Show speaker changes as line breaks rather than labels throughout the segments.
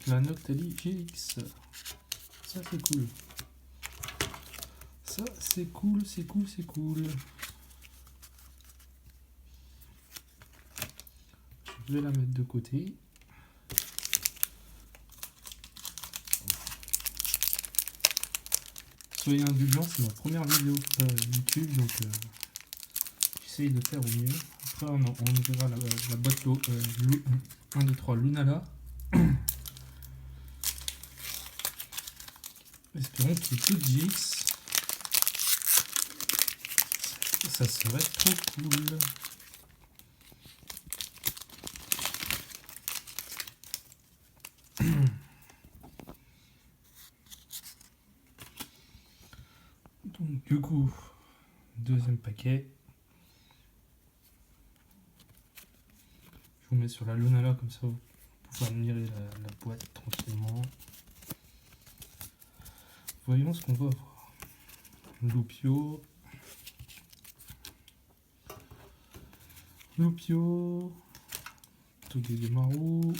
La Noctali GX. Ça c'est cool. Ça c'est cool, c'est cool, c'est cool. Je vais la mettre de côté. Soyez indulgents, c'est ma première vidéo YouTube, donc j'essaye de faire au mieux. Après on verra la boîte 1, 2, 3 Lunala. Espérons qu'il y ait tout GX. Ça serait trop cool. Donc du coup, deuxième paquet. Je vous mets sur la Lunala comme ça vous pouvez admirer la boîte tranquillement. Voyons ce qu'on va avoir. Loupio. Togedemaru.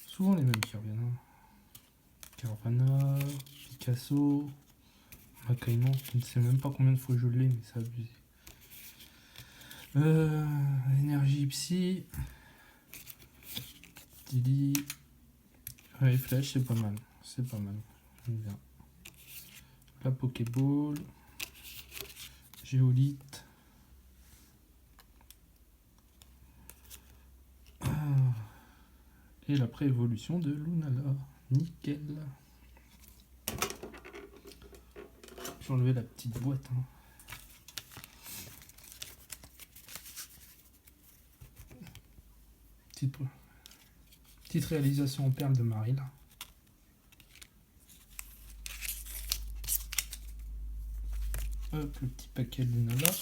Souvent les mêmes qui reviennent. Hein. Caravana, Picasso, Makaimon. Je ne sais même pas combien de fois je l'ai, mais c'est abusé. Énergie Psy. Didi. Ouais, Flèche, c'est pas mal. C'est pas mal. J'aime bien. La Pokéball. Géolite. Et la pré-évolution de Lunala. Nickel. J'ai enlevé la petite boîte. Hein. Petite réalisation en perles de Maril. Hop, le petit paquet de Lunala.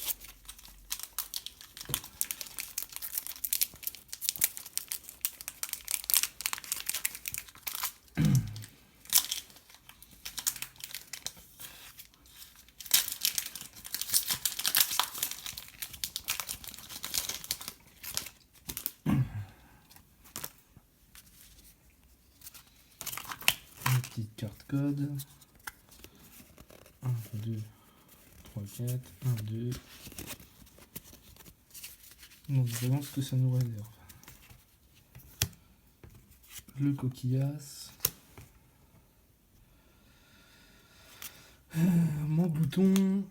Petite carte code. 1, 2, 3, 4. 1, 2. Donc voyons ce que ça nous réserve. Le coquillasse. Mon bouton.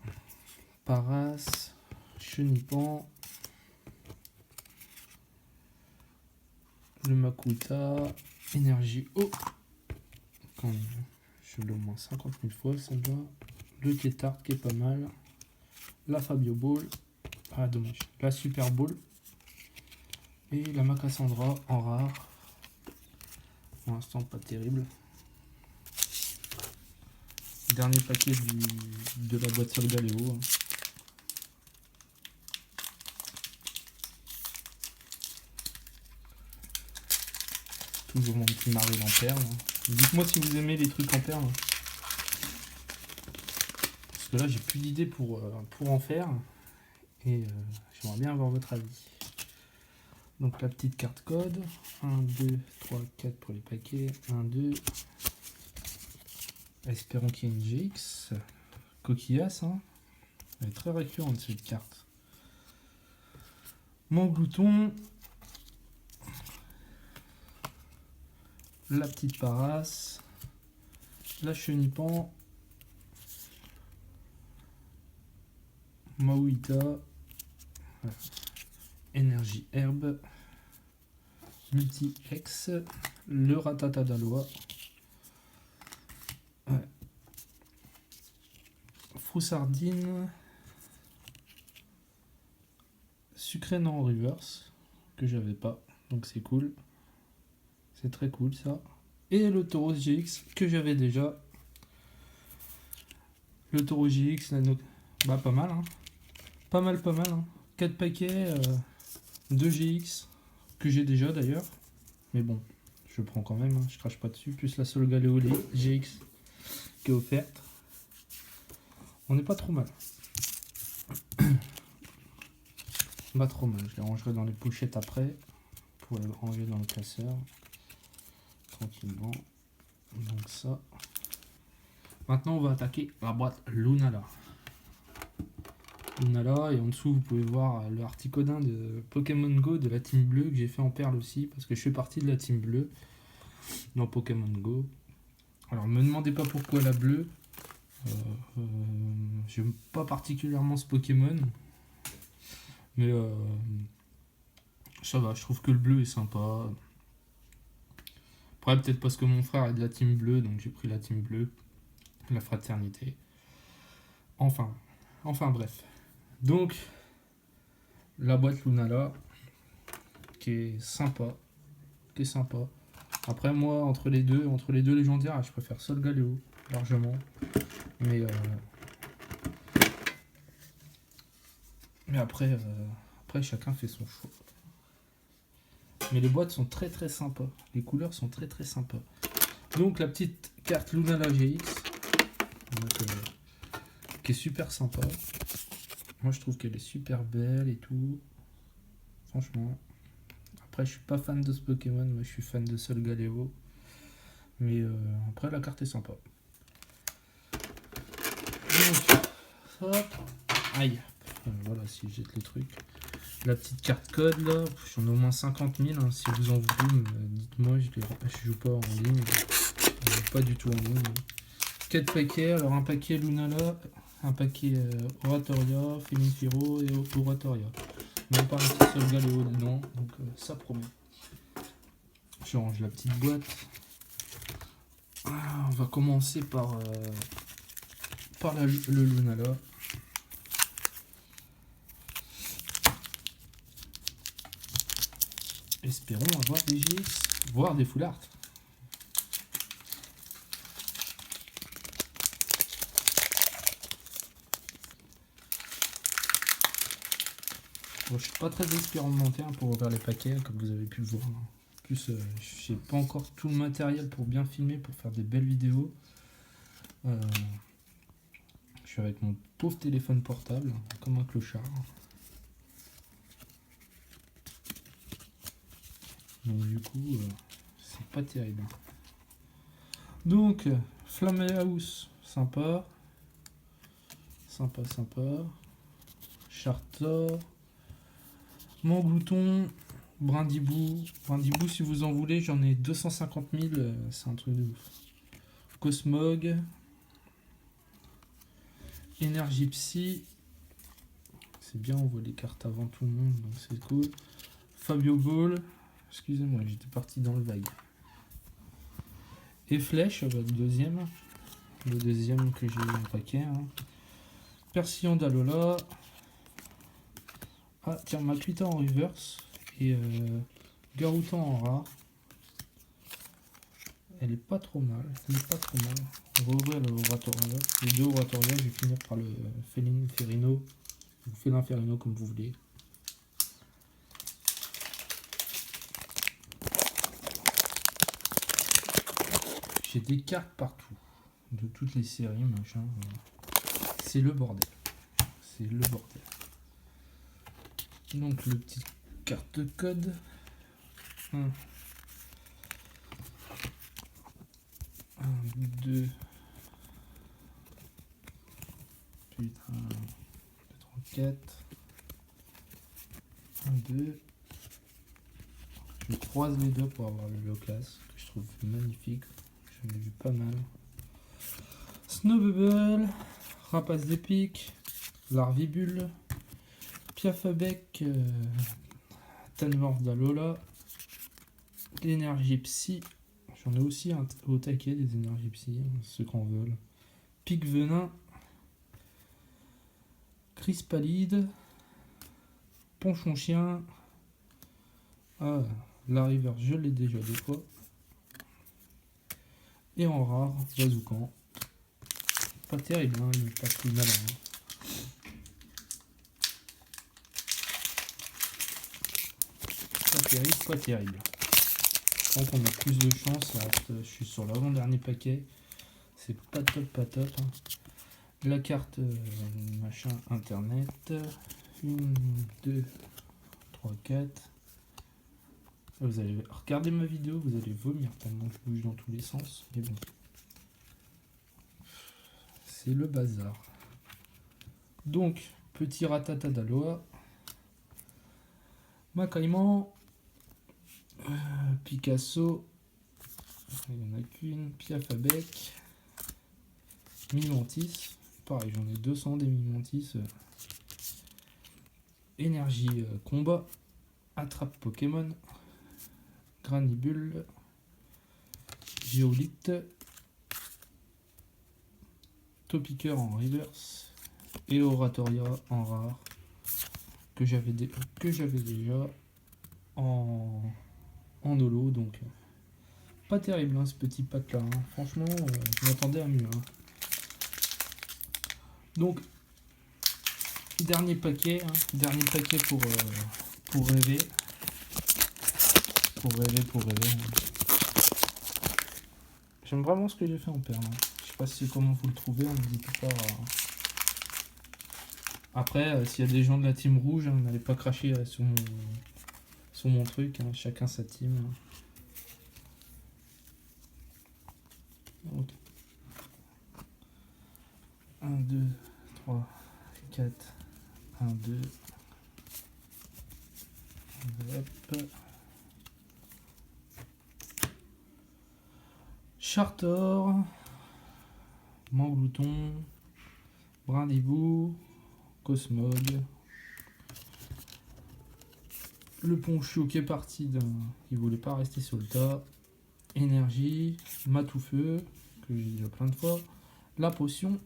Paras. Chenipan. Le Makuta. Énergie eau. Quand même, je l'ai au moins 50 000 fois celle-là. Le Kétart qui est pas mal. La Fabio Ball. Ah dommage. La Super Ball. Et la Macassandra en rare. Pour l'instant pas terrible. Dernier paquet de la boîte Solgaleo. Toujours mon petit Maril en perles. Dites-moi si vous aimez les trucs en perles. Parce que là j'ai plus d'idées pour en faire. Et j'aimerais bien avoir votre avis. Donc la petite carte code. 1, 2, 3, 4 pour les paquets. 1, 2. Espérons qu'il y ait une GX. Coquillasse. Hein. Elle est très récurrente cette carte. Mon glouton. La petite Paras. La Chenipan. Maouita. Énergie herbe. Multi-X. Le Ratata d'Aloa. Ouais. Froussardine. Sucré en reverse. Que j'avais pas. Donc c'est cool. C'est très cool ça. Et le Tauros GX que j'avais déjà. Le Tauros GX. Bah pas mal. Hein. Pas mal. Hein. 4 paquets. 2 GX. Que j'ai déjà d'ailleurs. Mais bon. Je prends quand même. Hein. Je crache pas dessus. Plus la Solgaleo GX qui est offerte. On n'est pas trop mal. Pas trop mal. Je les rangerai dans les pochettes après. Pour les ranger dans le classeur. tranquillement. Donc ça. Maintenant, on va attaquer la boîte Lunala. Lunala, et en dessous, vous pouvez voir le articodin de Pokémon Go de la team bleue que j'ai fait en perle aussi, parce que je fais partie de la team bleue dans Pokémon Go. Alors, ne me demandez pas pourquoi la bleue. J'aime pas particulièrement ce Pokémon, mais ça va, je trouve que le bleu est sympa. Après, peut-être parce que mon frère est de la team bleue, donc j'ai pris la team bleue, la fraternité. Enfin bref. Donc, la boîte Lunala, qui est sympa. Après, moi, entre les deux légendaires, je préfère Solgaleo, largement. Mais après, chacun fait son choix. Mais les boîtes sont très très sympas. Les couleurs sont très très sympas. Donc, la petite carte Lunala GX, donc, qui est super sympa. Moi, je trouve qu'elle est super belle et tout. Franchement. Après, je suis pas fan de ce Pokémon. Moi, je suis fan de Solgaleo. Mais après, la carte est sympa. Donc, hop. Aïe. Voilà, si je jette le truc. La petite carte code, là. J'en ai au moins 50 000. Hein. Si vous en voulez, dites-moi. Je joue pas en ligne. Je joue pas du tout en ligne. 4 paquets. Alors, un paquet Lunala. Un paquet Oratoria, Féminifero et Oratoria. Même pas un petit Solgaleo dedans, donc ça promet. Je range la petite boîte. On va commencer par le Lunala. Espérons avoir des GX, voire des full art. Bon, je suis pas très expérimentaire pour ouvrir les paquets, comme vous avez pu le voir. En plus, j'ai pas encore tout le matériel pour bien filmer, pour faire des belles vidéos. Je suis avec mon pauvre téléphone portable, comme un clochard. Donc du coup, c'est pas terrible. Donc, Flammehouse, sympa. Sympa. Chartor. Montglouton, Brindibou. Brindibou, si vous en voulez, j'en ai 250 000. C'est un truc de ouf. Cosmog. Énergie Psy. C'est bien, on voit les cartes avant tout le monde, donc c'est cool. Fabio Ball. Excusez-moi, j'étais parti dans le vague. Et Flèche, le deuxième. Le deuxième que j'ai en paquet. Hein. Persillon d'Alola. Ah, tiens, Makuita en reverse. Et Garutan en rare. Elle est pas trop mal. On va ouvrir le Oratoria. Les deux Oratoria, je vais finir par le Félin Ferrino. Ou Félin Ferrino, comme vous voulez. J'ai des cartes partout. De toutes les séries, machin. C'est le bordel. Donc, le petit carte code. 1, 2. Putain. 4. 1, 2. Je croise les deux pour avoir le Loclas, que je trouve magnifique. J'en ai vu pas mal. Snowbubble. Rapace d'épique. Larvibule. Piafabec. Tanmorph d'Alola. L'énergie Psy. J'en ai aussi au taquet des énergies Psy, ceux qu'on veut. Pic Venin. Crispalide. Ponchon Chien. Ah, la River, je l'ai déjà deux fois. Et en rare, Bazookan. Pas terrible, hein, il passe plus mal. Hein. Pas terrible. Je pense qu'on a plus de chance. Je suis sur l'avant-dernier paquet. C'est pas top. Hein. La carte machin internet. 1, 2, 3, 4. Vous allez regarder ma vidéo, vous allez vomir tellement je bouge dans tous les sens. Mais bon. C'est le bazar. Donc, petit ratata d'Aloha. Macaïman. Picasso. Il n'y en a qu'une. Piafabec. Mimantis. Pareil, j'en ai 200 des Mimantis. Énergie combat. Attrape Pokémon. Granibule. Géolite. Topiqueur en reverse. Et Oratoria en rare. Que j'avais déjà en holo. Donc, pas terrible hein, ce petit pack là. Hein. Franchement, je m'attendais à mieux. Hein. Donc, dernier paquet pour rêver. Pour rêver. J'aime vraiment ce que j'ai fait en perle. Hein. Je sais pas si comment vous le trouvez, n'hésitez pas Après, s'il y a des gens de la team rouge, hein, n'allez pas cracher sur mon truc, hein, chacun sa team. Okay. 1, 2, 3, 4, 1, 2. Hop. Chartor, Manglouton, Brindibou, Cosmog, le Ponchio qui est parti qui voulait pas rester sur le tas, Énergie, Matoufeu, que j'ai déjà plein de fois, la potion,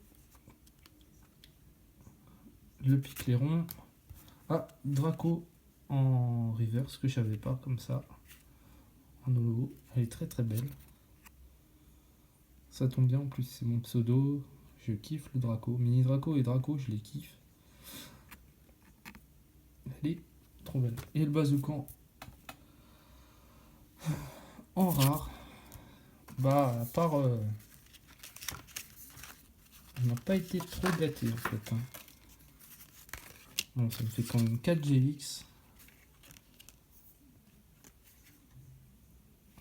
le Picléron, Draco en reverse que je savais pas comme ça, en holo, elle est très très belle. Ça tombe bien, en plus c'est mon pseudo, je kiffe le Draco. Mini Draco et Draco, je les kiffe. Elle est trop belle. Et le Bazookan en rare. Bah, à part... on n'a pas été trop gâté en fait. Hein. Bon, ça me fait quand même 4 GX.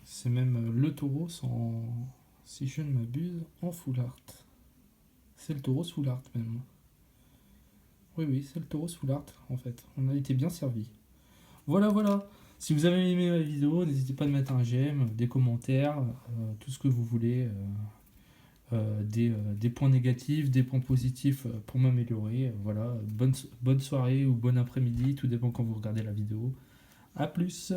C'est même le Tauros en... Si je ne m'abuse, en full art. C'est le Tauros full art même. Oui, c'est le Tauros full art en fait. On a été bien servi. Voilà. Si vous avez aimé ma vidéo, n'hésitez pas à mettre un j'aime, des commentaires, tout ce que vous voulez. Des points négatifs, des points positifs pour m'améliorer. Voilà, bonne soirée ou bon après-midi, tout dépend quand vous regardez la vidéo. A plus!